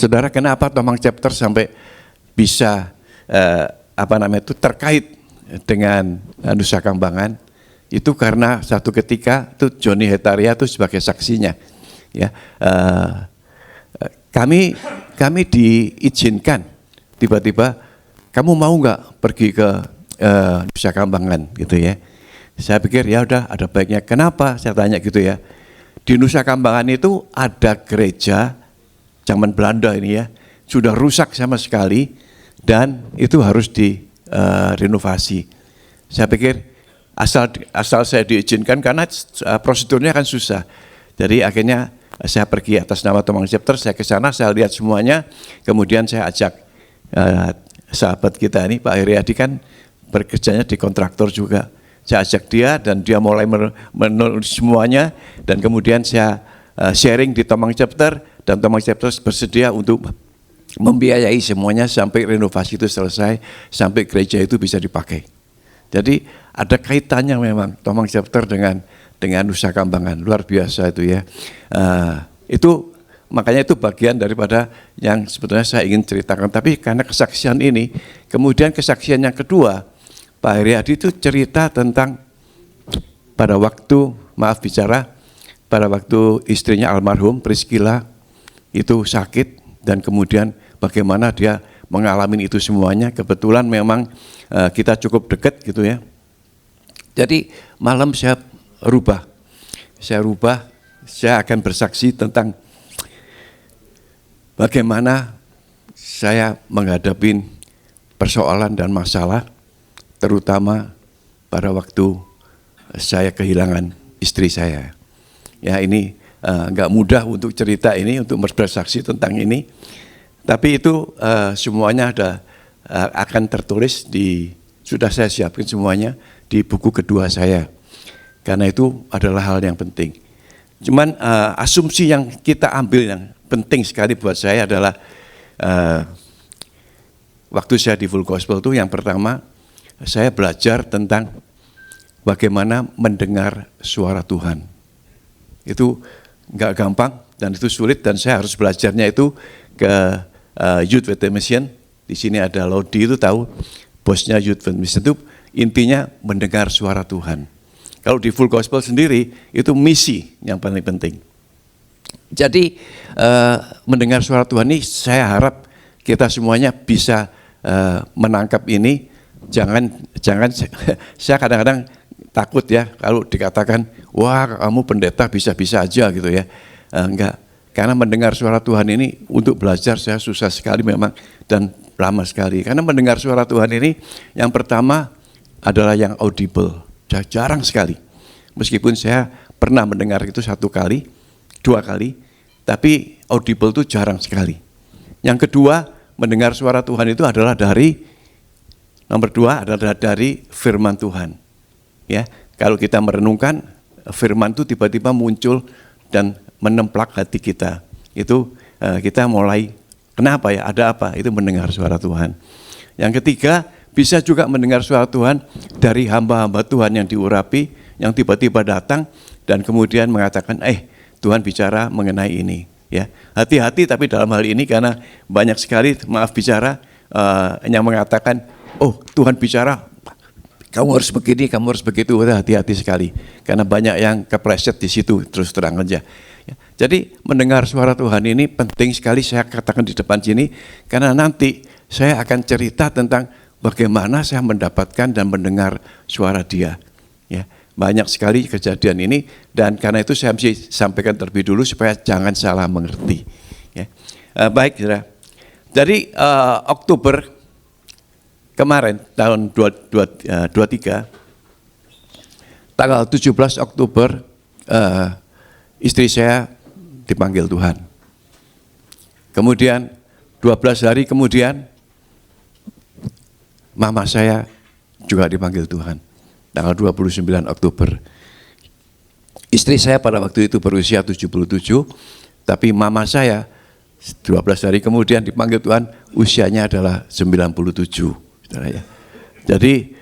Saudara, kenapa Tomang Chapter sampai bisa terkait dengan Nusa Kambangan? Itu karena satu ketika itu Johnny Hetaria itu sebagai saksinya. Ya, kami diizinkan tiba-tiba, kamu mau nggak pergi ke Nusa Kambangan gitu ya? Saya pikir ya udah, ada baiknya. Kenapa? Saya tanya gitu ya. Di Nusa Kambangan itu ada gereja zaman Belanda ini ya, sudah rusak sama sekali dan itu harus direnovasi. Saya pikir asal saya diizinkan, karena prosedurnya kan susah. Jadi akhirnya saya pergi atas nama Tomang Chapter, saya ke sana, saya lihat semuanya, kemudian saya ajak sahabat kita ini, Pak Heriadi kan bekerjanya di kontraktor juga. Saya ajak dia dan dia mulai menulis semuanya, dan kemudian saya sharing di Tomang Chapter, dan Tomang Chapter bersedia untuk membiayai semuanya sampai renovasi itu selesai, sampai gereja itu bisa dipakai. Jadi ada kaitannya memang Tomang Chapter dengan Nusa Kambangan, luar biasa itu ya. Itu makanya itu bagian daripada yang sebetulnya saya ingin ceritakan. Tapi karena kesaksian ini, kemudian kesaksian yang kedua, Pak Heriadi itu cerita tentang pada waktu istrinya almarhum Priscilla itu sakit, dan kemudian bagaimana dia mengalami itu semuanya. Kebetulan memang kita cukup dekat gitu ya. Jadi malam saya rubah, saya akan bersaksi tentang bagaimana saya menghadapi persoalan dan masalah, terutama pada waktu saya kehilangan istri saya. Ya, ini nggak mudah untuk cerita ini, untuk bersaksi tentang ini. Tapi itu semuanya akan tertulis sudah saya siapkan semuanya di buku kedua saya. Karena itu adalah hal yang penting. Cuman asumsi yang kita ambil yang penting sekali buat saya adalah waktu saya di Full Gospel itu yang pertama, saya belajar tentang bagaimana mendengar suara Tuhan. Itu nggak gampang dan itu sulit, dan saya harus belajarnya itu ke Youth with Mission. Di sini ada Lodi, itu tahu bosnya Youth with Mission, itu intinya mendengar suara Tuhan. Kalau di Full Gospel sendiri itu misi yang paling penting. Jadi mendengar suara Tuhan ini saya harap kita semuanya bisa menangkap ini. Jangan saya kadang-kadang takut ya kalau dikatakan, wah kamu pendeta bisa-bisa aja gitu ya. Enggak, karena mendengar suara Tuhan ini untuk belajar saya susah sekali memang, dan lama sekali. Karena mendengar suara Tuhan ini yang pertama adalah yang audible, jarang sekali. Meskipun saya pernah mendengar itu 1 kali, 2 kali, tapi audible itu jarang sekali. Yang kedua, mendengar suara Tuhan itu adalah nomor 2 adalah dari firman Tuhan. Ya, kalau kita merenungkan firman itu tiba-tiba muncul dan menemplak hati kita. Itu kita mulai, kenapa ya, ada apa? Itu mendengar suara Tuhan. Yang ketiga, bisa juga mendengar suara Tuhan dari hamba-hamba Tuhan yang diurapi, yang tiba-tiba datang dan kemudian mengatakan, Tuhan bicara mengenai ini. Ya, hati-hati tapi dalam hal ini, karena banyak sekali yang mengatakan, oh Tuhan bicara, kamu harus begini, kamu harus begitu. Hati-hati sekali, karena banyak yang kepleset di situ, terus terang aja. Ya, jadi mendengar suara Tuhan ini penting sekali, saya katakan di depan sini, karena nanti saya akan cerita tentang bagaimana saya mendapatkan dan mendengar suara Dia. Ya, banyak sekali kejadian ini, dan karena itu saya mesti sampaikan terlebih dulu supaya jangan salah mengerti. Ya. Baik, saudara. Jadi Oktober kemarin tahun 2023, tanggal 17 Oktober istri saya dipanggil Tuhan. Kemudian 12 hari kemudian mama saya juga dipanggil Tuhan, tanggal 29 Oktober. Istri saya pada waktu itu berusia 77, tapi mama saya 12 hari kemudian dipanggil Tuhan, usianya adalah 97. Ya. Jadi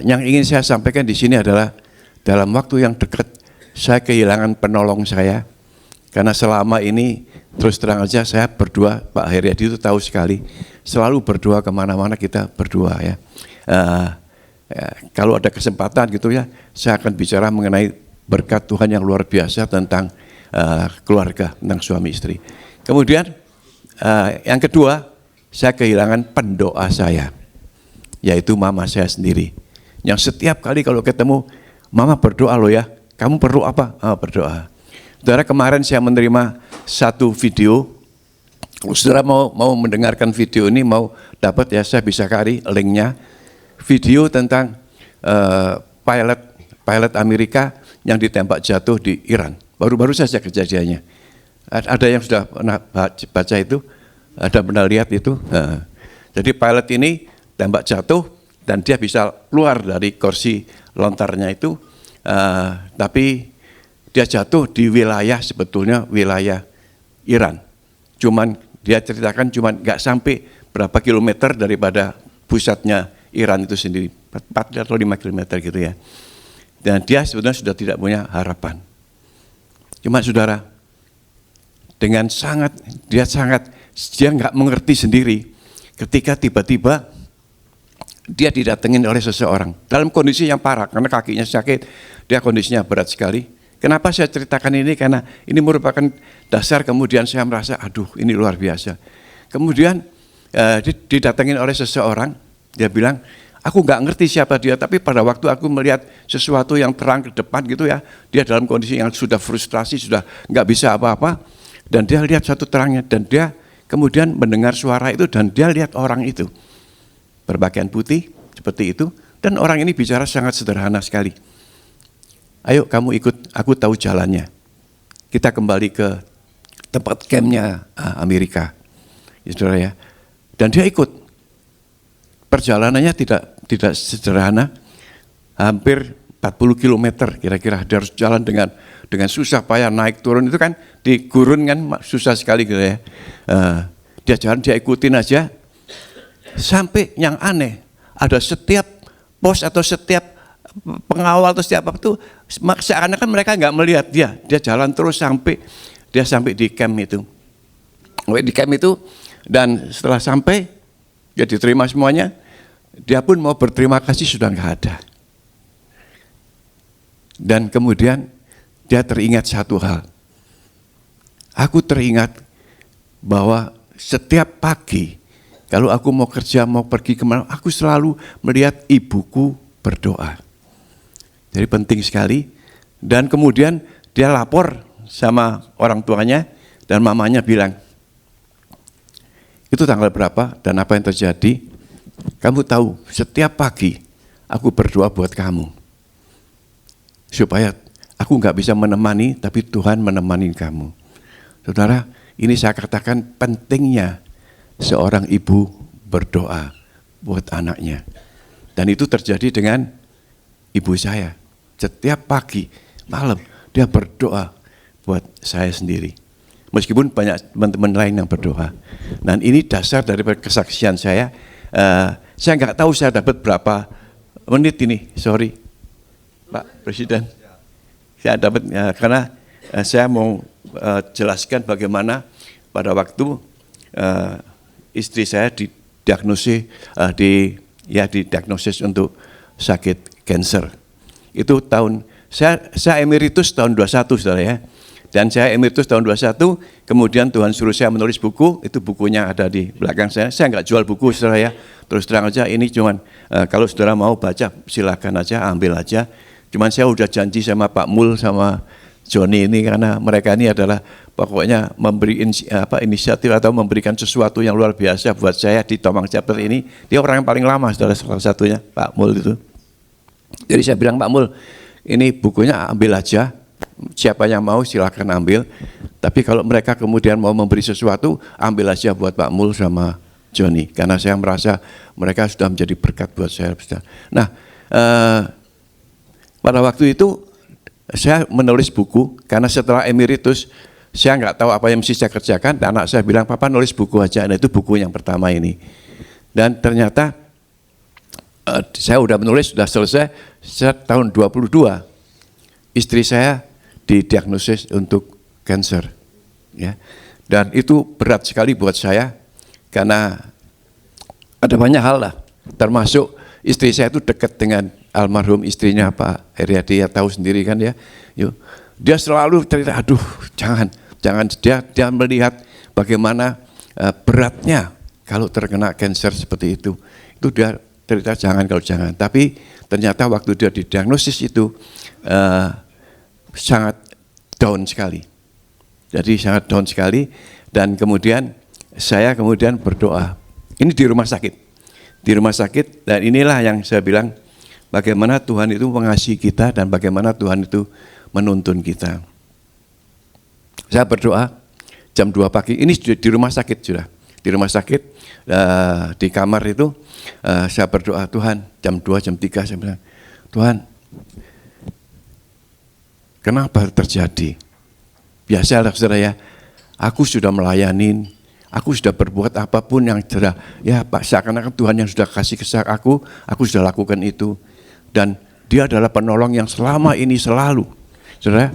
yang ingin saya sampaikan di sini adalah dalam waktu yang dekat saya kehilangan penolong saya, Karena selama ini terus terang aja saya berdua, Pak Heriadi itu tahu sekali, selalu berdoa kemana-mana kita berdoa ya. Kalau ada kesempatan gitu ya, saya akan bicara mengenai berkat Tuhan yang luar biasa tentang keluarga, tentang suami istri. Kemudian yang kedua, saya kehilangan pendoa saya, yaitu mama saya sendiri. Yang setiap kali kalau ketemu, mama berdoa loh ya, kamu perlu apa? Berdoa. Saudara, kemarin saya menerima satu video. Kalau saudara mau mendengarkan video ini, mau dapat ya, saya bisa cari linknya. Video tentang pilot Amerika yang ditembak jatuh di Iran. Baru-baru saja kejadiannya. Ada yang sudah pernah baca itu? Ada pernah lihat itu? Jadi pilot ini tembak jatuh dan dia bisa keluar dari kursi lontarnya itu, tapi dia jatuh di wilayah, sebetulnya wilayah Iran. Cuman dia ceritakan cuman nggak sampai berapa kilometer daripada pusatnya Iran itu sendiri, 4 atau 5 kilometer gitu ya. Dan dia sebenarnya sudah tidak punya harapan. Cuma saudara, dengan dia nggak mengerti sendiri ketika tiba-tiba dia didatengin oleh seseorang dalam kondisi yang parah karena kakinya sakit, dia kondisinya berat sekali. Kenapa saya ceritakan ini? Karena ini merupakan dasar kemudian saya merasa, aduh ini luar biasa. Kemudian didatengin oleh seseorang, dia bilang, aku nggak ngerti siapa dia, tapi pada waktu aku melihat sesuatu yang terang ke depan gitu ya, dia dalam kondisi yang sudah frustrasi, sudah nggak bisa apa-apa, dan dia lihat satu terangnya, dan dia kemudian mendengar suara itu, dan dia lihat orang itu berpakaian putih seperti itu, dan orang ini bicara sangat sederhana sekali. Ayo kamu ikut, aku tahu jalannya. Kita kembali ke tempat campnya Amerika, ya saudara ya. Dan dia ikut. Perjalanannya tidak sederhana, hampir 40 km kira-kira. Dia harus jalan dengan susah payah, naik turun itu kan di gurun kan susah sekali gitu ya. Dia jalan, dia ikutin aja. Sampai yang aneh, ada setiap pos atau setiap pengawal atau setiap apa itu, seakan-akan mereka nggak melihat dia jalan terus sampai di camp itu. Di camp itu, dan setelah sampai, dia diterima semuanya, dia pun mau berterima kasih sudah nggak ada. Dan kemudian dia teringat satu hal. Aku teringat bahwa setiap pagi, kalau aku mau kerja, mau pergi kemana, aku selalu melihat ibuku berdoa. Jadi penting sekali. Dan kemudian dia lapor sama orang tuanya dan mamanya bilang, itu tanggal berapa dan apa yang terjadi? Kamu tahu, setiap pagi aku berdoa buat kamu. Supaya aku nggak bisa menemani, tapi Tuhan menemani kamu. Saudara, ini saya katakan pentingnya seorang ibu berdoa buat anaknya. Dan itu terjadi dengan ibu saya. Setiap pagi, malam, dia berdoa buat saya sendiri. Meskipun banyak teman-teman lain yang berdoa. Dan ini dasar dari kesaksian saya. Saya nggak tahu saya dapat berapa menit ini, sorry Pak Presiden. Saya dapat, karena saya mau jelaskan bagaimana pada waktu istri saya didiagnosis untuk sakit kanker. Itu saya emeritus tahun 21 saudara ya. Dan saya emeritus tahun 21, kemudian Tuhan suruh saya menulis buku, itu bukunya ada di belakang saya. Saya nggak jual buku saudara ya, terus terang aja ini cuman kalau saudara mau baca silakan aja, ambil aja. Cuman saya udah janji sama Pak Mul sama Joni ini, karena mereka ini adalah pokoknya memberi inisiatif atau memberikan sesuatu yang luar biasa buat saya di Tomang Chapter ini. Dia orang yang paling lama saudara, salah satunya Pak Mul itu. Jadi saya bilang, Pak Mul, ini bukunya ambil aja, siapa yang mau silakan ambil, tapi kalau mereka kemudian mau memberi sesuatu, ambil aja buat Pak Mul sama Joni, karena saya merasa mereka sudah menjadi berkat buat saya. Nah, pada waktu itu saya menulis buku, karena setelah emeritus, saya nggak tahu apa yang mesti saya kerjakan, dan anak saya bilang, Papa nulis buku aja, nah itu buku yang pertama ini. Dan ternyata, saya udah menulis, sudah selesai, tahun 22, istri saya didiagnosis untuk kanker. ya. Dan itu berat sekali buat saya karena ada banyak hal lah, termasuk istri saya itu dekat dengan almarhum istrinya Pak Heriadi, ya tahu sendiri kan ya. Yuk, dia selalu cerita, aduh jangan dia melihat bagaimana beratnya kalau terkena kanker seperti itu. Itu dia cerita jangan. Tapi ternyata waktu dia didiagnosis itu sangat down sekali. Jadi sangat down sekali, dan kemudian saya berdoa. Ini di rumah sakit, dan inilah yang saya bilang bagaimana Tuhan itu mengasihi kita dan bagaimana Tuhan itu menuntun kita. Saya berdoa jam 2 pagi, ini di rumah sakit sudah. Di rumah sakit, di kamar itu, saya berdoa, Tuhan, jam 2, jam 3, saya bilang, Tuhan, kenapa terjadi? Biasalah saudara ya, aku sudah melayanin, aku sudah berbuat apapun yang sudah, ya Pak, seakan-akan Tuhan yang sudah kasih kesak aku sudah lakukan itu. Dan dia adalah penolong yang selama ini selalu. Saudara,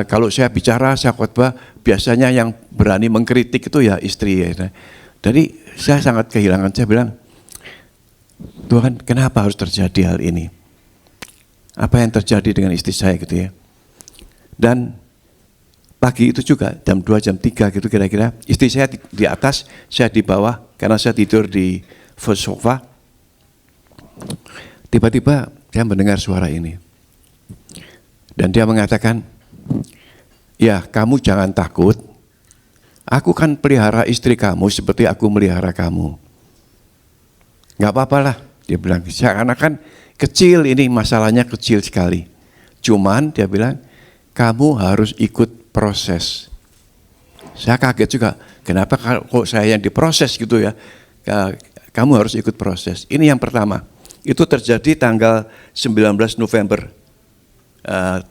kalau saya bicara, saya khotbah, biasanya yang berani mengkritik itu ya istri. Ya. Jadi saya sangat kehilangan, saya bilang, Tuhan kenapa harus terjadi hal ini? Apa yang terjadi dengan istri saya gitu ya. Dan pagi itu juga jam 2, jam 3 gitu kira-kira, istri saya di atas, saya di bawah karena saya tidur di sofa. Tiba-tiba saya mendengar suara ini. Dan dia mengatakan, ya kamu jangan takut, aku kan pelihara istri kamu seperti aku melihara kamu. Gak apa-apalah, dia bilang, seakan-akan kecil ini, masalahnya kecil sekali. Cuman dia bilang, kamu harus ikut proses. Saya kaget juga, kenapa kok saya yang diproses gitu ya. Kamu harus ikut proses. Ini yang pertama. Itu terjadi tanggal 19 November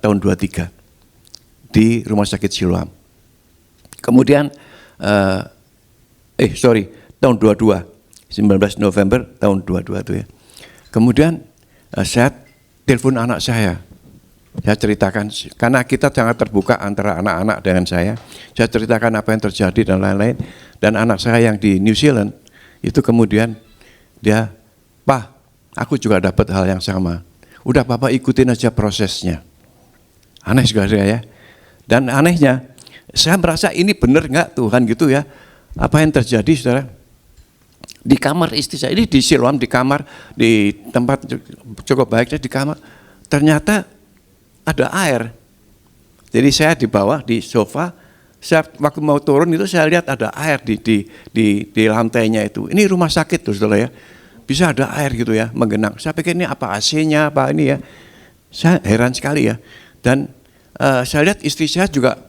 tahun 23 di Rumah Sakit Siloam. Kemudian, tahun 22, 19 November tahun 22 itu ya. Kemudian saya telepon anak saya ceritakan, karena kita sangat terbuka antara anak-anak dengan saya ceritakan apa yang terjadi dan lain-lain. Dan anak saya yang di New Zealand, itu kemudian dia, Pak, aku juga dapat hal yang sama. Udah Papa ikutin aja prosesnya. Aneh juga ya. Dan anehnya, saya merasa ini benar nggak Tuhan gitu ya. Apa yang terjadi saudara? Di kamar istri saya, ini di Siloam, di kamar, di tempat cukup baik, di kamar. Ternyata ada air. Jadi saya di bawah, di sofa, saya waktu mau turun itu saya lihat ada air di lantainya itu. Ini rumah sakit tuh saudara ya. Bisa ada air gitu ya, menggenang. Saya pikir ini apa AC-nya, apa ini ya. Saya heran sekali ya. Dan saya lihat istri saya juga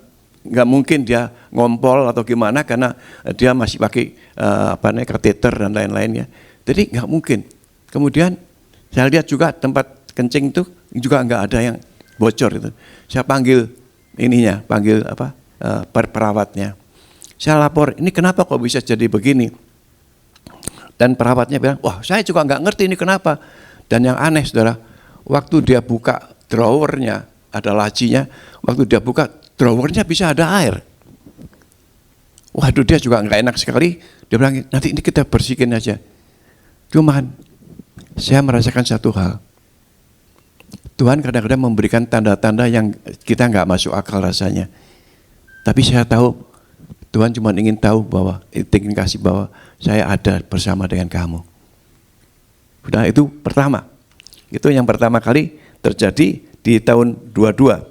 nggak mungkin dia ngompol atau gimana karena dia masih pakai kateter dan lain-lain ya. Jadi nggak mungkin. Kemudian saya lihat juga tempat kencing itu juga nggak ada yang bocor itu. Saya panggil perawatnya. Saya lapor, ini kenapa kok bisa jadi begini? Dan perawatnya bilang, wah saya juga nggak ngerti ini kenapa. Dan yang aneh saudara, waktu dia buka drawernya, ada lacinya, waktu dia buka drawernya bisa ada air. Waduh, dia juga nggak enak sekali. Dia bilang, nanti ini kita bersihkan aja. Cuman saya merasakan satu hal. Tuhan kadang-kadang memberikan tanda-tanda yang kita nggak masuk akal rasanya. Tapi saya tahu Tuhan cuma ingin tahu bahwa, ingin kasih bahwa saya ada bersama dengan kamu. Udah, itu pertama. Itu yang pertama kali terjadi di tahun 22.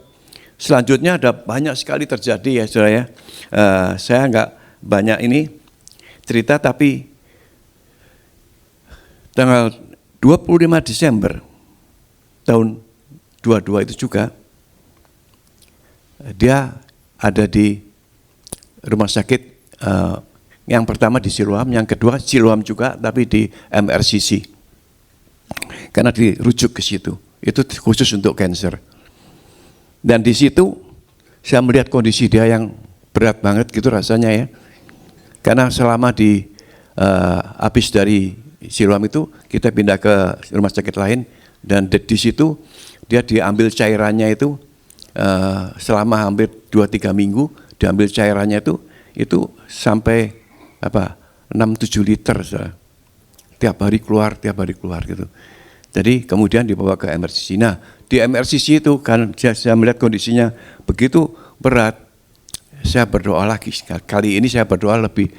Selanjutnya ada banyak sekali terjadi ya saudara ya. Saya nggak banyak ini cerita, tapi tanggal 25 Desember tahun 22 itu juga dia ada di rumah sakit, yang pertama di Siloam, yang kedua Siloam juga tapi di MRCC. Karena dirujuk ke situ. Itu khusus untuk kanker. Dan di situ saya melihat kondisi dia yang berat banget gitu rasanya ya. Karena selama habis dari Siloam itu kita pindah ke rumah sakit lain, dan di situ dia diambil cairannya itu selama hampir 2-3 minggu diambil cairannya itu sampai 6-7 liter, saudara. Tiap hari keluar gitu. Jadi kemudian dibawa ke MRCC. Nah, di MRCC itu kan saya melihat kondisinya begitu berat, saya berdoa lagi. Kali ini saya berdoa lebih,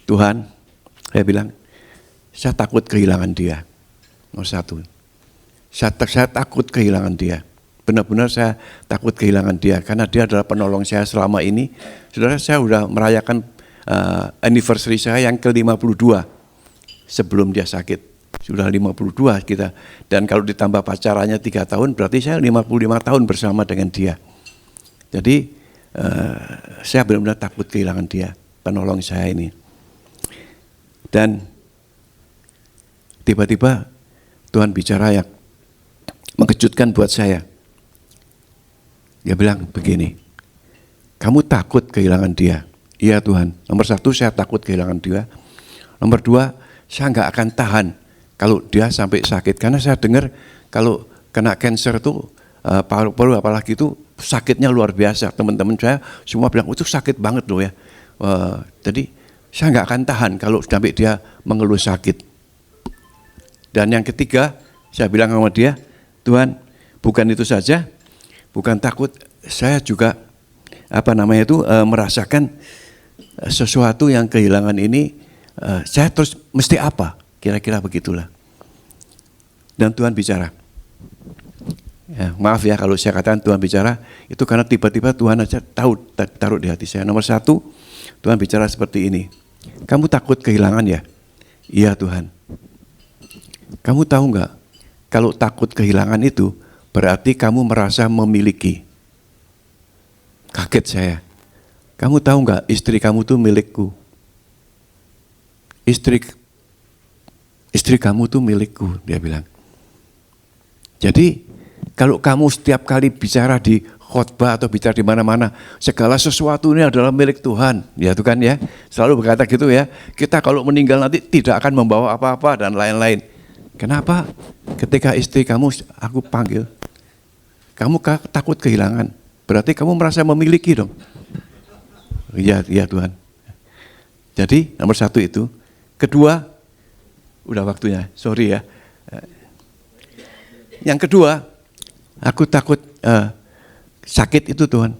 Tuhan, saya bilang, saya takut kehilangan dia. Nomor satu. Saya takut kehilangan dia. Benar-benar saya takut kehilangan dia, karena dia adalah penolong saya selama ini. Saudara, saya sudah merayakan anniversary saya yang ke-52 sebelum dia sakit. Sudah 52 kita. Dan kalau ditambah pacarannya 3 tahun, berarti saya 55 tahun bersama dengan dia. Jadi saya benar-benar takut kehilangan dia, penolong saya ini. Dan tiba-tiba Tuhan bicara yang mengejutkan buat saya. Dia bilang begini, kamu takut kehilangan dia? Iya Tuhan. Nomor 1, saya takut kehilangan dia. Nomor 2, saya nggak akan tahan kalau dia sampai sakit. Karena saya dengar kalau kena cancer itu, paru-paru apalagi itu sakitnya luar biasa. Teman-teman saya semua bilang, itu sakit banget loh ya. Jadi saya nggak akan tahan kalau sampai dia mengeluh sakit. Dan yang ketiga, saya bilang sama dia, Tuhan, bukan itu saja, bukan takut, saya juga merasakan sesuatu yang kehilangan ini, saya terus mesti apa? Kira-kira begitulah. Dan Tuhan bicara. Ya, maaf ya kalau saya katakan Tuhan bicara, itu karena tiba-tiba Tuhan aja taruh di hati saya. Nomor 1, Tuhan bicara seperti ini. Kamu takut kehilangan ya? Iya Tuhan. Kamu tahu nggak? Kalau takut kehilangan itu berarti kamu merasa memiliki. Kaget saya. Kamu tahu nggak, istri kamu tuh milikku. Istri kamu tuh milikku, dia bilang. Jadi kalau kamu setiap kali bicara di khotbah atau bicara di mana-mana, segala sesuatu ini adalah milik Tuhan, ya itu kan ya. Selalu berkata gitu ya. Kita kalau meninggal nanti tidak akan membawa apa-apa dan lain-lain. Kenapa? Ketika istri kamu aku panggil, kamu takut kehilangan, berarti kamu merasa memiliki dong. Iya Tuhan. Jadi nomor 1 itu. Kedua, udah waktunya, sorry ya. Yang kedua, aku takut sakit itu Tuhan.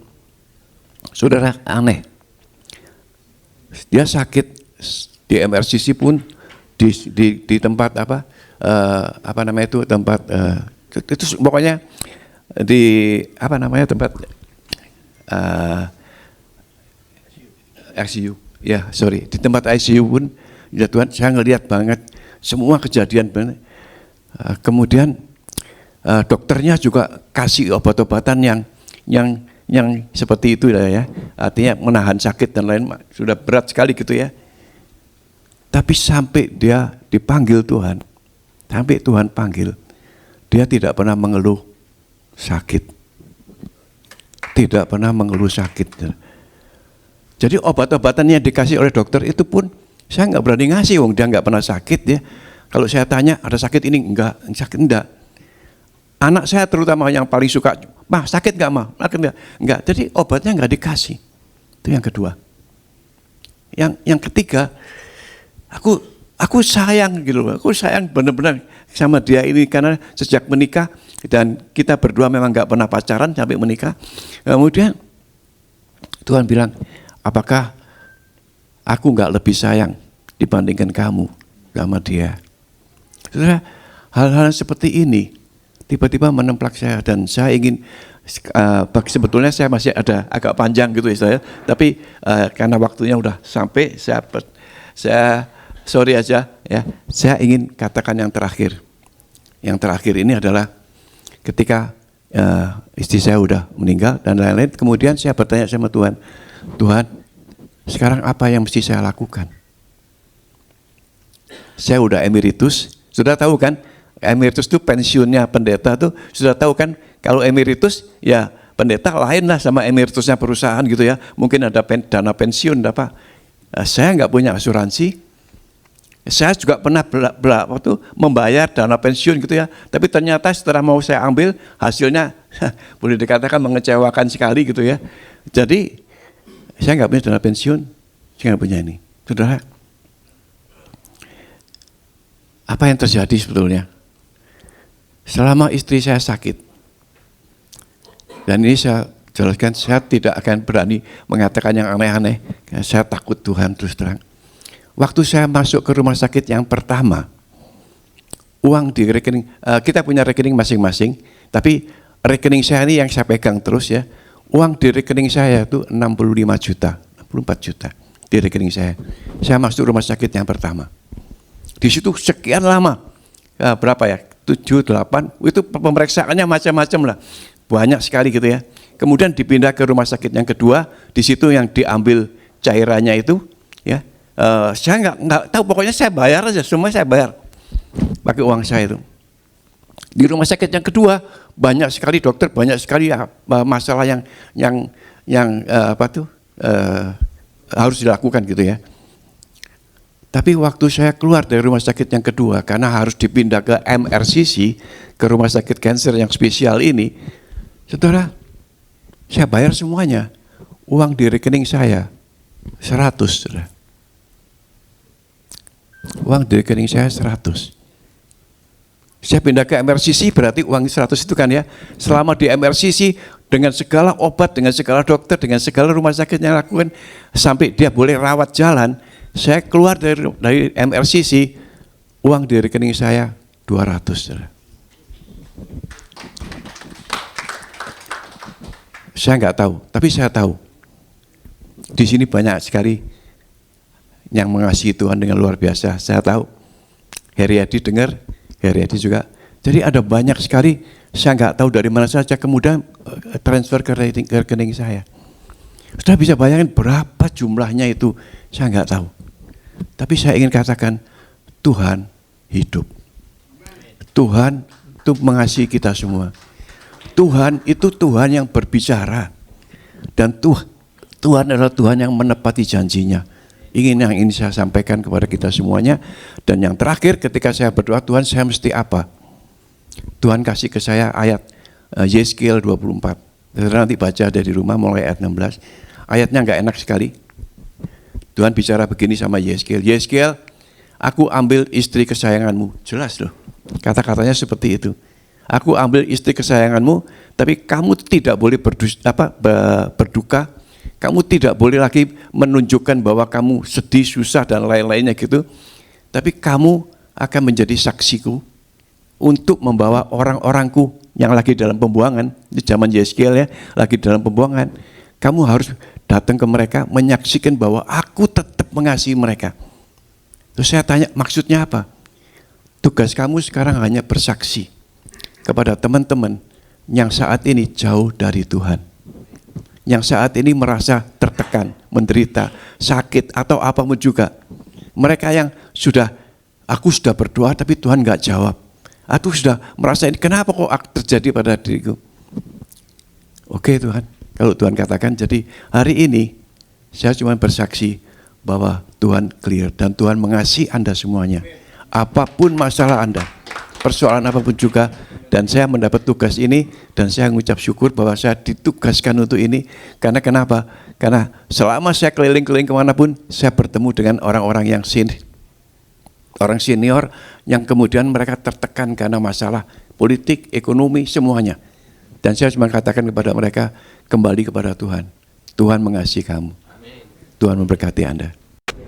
Saudara, aneh. Dia sakit di MRCC pun di tempat tempat itu pokoknya di tempat ICU. Ya, sorry, di tempat ICU pun ya Tuhan, saya ngelihat banget semua kejadian banget. Kemudian dokternya juga kasih obat-obatan yang seperti itu ya, artinya menahan sakit dan lain, sudah berat sekali gitu ya. Tapi sampai dia dipanggil Tuhan, sampai Tuhan panggil, dia tidak pernah mengeluh sakit, tidak pernah mengeluh sakit. Jadi obat-obatan yang dikasih oleh dokter itu pun saya nggak berani ngasih, wong dia nggak pernah sakit ya. Kalau saya tanya ada sakit ini enggak, sakit enggak. Anak saya terutama yang paling suka, mah sakit nggak mah? Enggak. Jadi obatnya nggak dikasih. Itu yang kedua. Yang ketiga, aku sayang gitu loh. Aku sayang benar-benar sama dia ini karena sejak menikah dan kita berdua memang nggak pernah pacaran sampai menikah. Kemudian Tuhan bilang, apakah aku nggak lebih sayang dibandingkan kamu sama dia? Saudara, hal-hal seperti ini tiba-tiba menemplak saya dan saya ingin, sebetulnya saya masih ada agak panjang gitu ya saya, tapi karena waktunya udah sampai, saya sorry aja ya, saya ingin katakan yang terakhir. Yang terakhir ini adalah ketika istri saya udah meninggal dan lain-lain, kemudian saya bertanya sama Tuhan, Tuhan, sekarang apa yang mesti saya lakukan? Saya udah emeritus, sudah tahu kan? Emeritus itu pensiunnya pendeta tuh, sudah tahu kan? Kalau emeritus ya pendeta lain lah sama emeritusnya perusahaan gitu ya. Mungkin ada dana pensiun, apa? Saya nggak punya asuransi. Saya juga pernah waktu membayar dana pensiun gitu ya. Tapi ternyata setelah mau saya ambil hasilnya boleh dikatakan mengecewakan sekali gitu ya. Jadi Saya nggak punya dana pensiun, saya nggak punya ini. Saudara, apa yang terjadi sebetulnya? Selama istri saya sakit, dan ini saya jelaskan, saya tidak akan berani mengatakan yang aneh-aneh, saya takut Tuhan terus terang. Waktu saya masuk ke rumah sakit yang pertama, uang di rekening, kita punya rekening masing-masing, tapi rekening saya ini yang saya pegang terus ya, uang di rekening saya itu 65 juta, 64 juta di rekening saya. Saya masuk rumah sakit yang pertama. Di situ sekian lama, berapa ya, 7, 8, itu pemeriksaannya macam-macam lah, banyak sekali gitu ya. Kemudian dipindah ke rumah sakit yang kedua, di situ yang diambil cairannya itu, ya, saya nggak tahu, pokoknya saya bayar aja, semua saya bayar pakai uang saya itu. Di rumah sakit yang kedua banyak sekali dokter, banyak sekali masalah yang harus dilakukan gitu ya. Tapi waktu saya keluar dari rumah sakit yang kedua, karena harus dipindah ke MRCC, ke rumah sakit kanker yang spesial ini, saudara, saya bayar semuanya. Uang di rekening saya 100, saudara. Uang di rekening saya 100. Saya pindah ke MRCC, berarti uang 100 itu kan ya, selama di MRCC, dengan segala obat, dengan segala dokter, dengan segala rumah sakit yang lakukan, sampai dia boleh rawat jalan, saya keluar dari MRCC, uang di rekening saya 200. Saudara. Saya nggak tahu, tapi saya tahu. Di sini banyak sekali yang mengasihi Tuhan dengan luar biasa. Saya tahu. Heriadi dengar, Heriadi juga. Jadi ada banyak sekali, saya nggak tahu dari mana saja, kemudian transfer ke rekening saya. Sudah bisa bayangin berapa jumlahnya itu, saya nggak tahu. Tapi saya ingin katakan, Tuhan hidup. Tuhan itu mengasihi kita semua. Tuhan itu Tuhan yang berbicara. Dan Tuhan adalah Tuhan yang menepati janjinya. Yang ini saya sampaikan kepada kita semuanya. Dan yang terakhir, ketika saya berdoa, Tuhan saya mesti apa? Tuhan kasih ke saya ayat Yeskiel 24. Nanti baca dari rumah mulai ayat 16. Ayatnya nggak enak sekali. Tuhan bicara begini sama Yeskiel. Yeskiel, aku ambil istri kesayanganmu. Jelas loh. Kata-katanya seperti itu. Aku ambil istri kesayanganmu, tapi kamu tidak boleh berduka. Kamu tidak boleh lagi menunjukkan bahwa kamu sedih, susah, dan lain-lainnya gitu. Tapi kamu akan menjadi saksiku untuk membawa orang-orangku yang lagi dalam pembuangan. Di zaman Yeskiel ya, lagi dalam pembuangan. Kamu harus datang ke mereka, menyaksikan bahwa aku tetap mengasihi mereka. Terus saya tanya, maksudnya apa? Tugas kamu sekarang hanya bersaksi kepada teman-teman yang saat ini jauh dari Tuhan. Yang saat ini merasa tertekan, menderita, sakit, atau apapun juga. Mereka yang aku sudah berdoa tapi Tuhan nggak jawab. Aku sudah merasa ini, kenapa kok terjadi pada diriku? Oke Tuhan, kalau Tuhan katakan, jadi hari ini saya cuma bersaksi bahwa Tuhan clear dan Tuhan mengasihi Anda semuanya. Apapun masalah Anda, persoalan apapun juga, dan saya mendapat tugas ini dan saya mengucap syukur bahwa saya ditugaskan untuk ini. Karena kenapa? Karena selama saya keliling-keliling kemanapun, saya bertemu dengan orang-orang yang orang senior yang kemudian mereka tertekan karena masalah politik, ekonomi, semuanya. Dan saya cuma katakan kepada mereka, kembali kepada Tuhan. Tuhan mengasihi kamu. Tuhan memberkati Anda.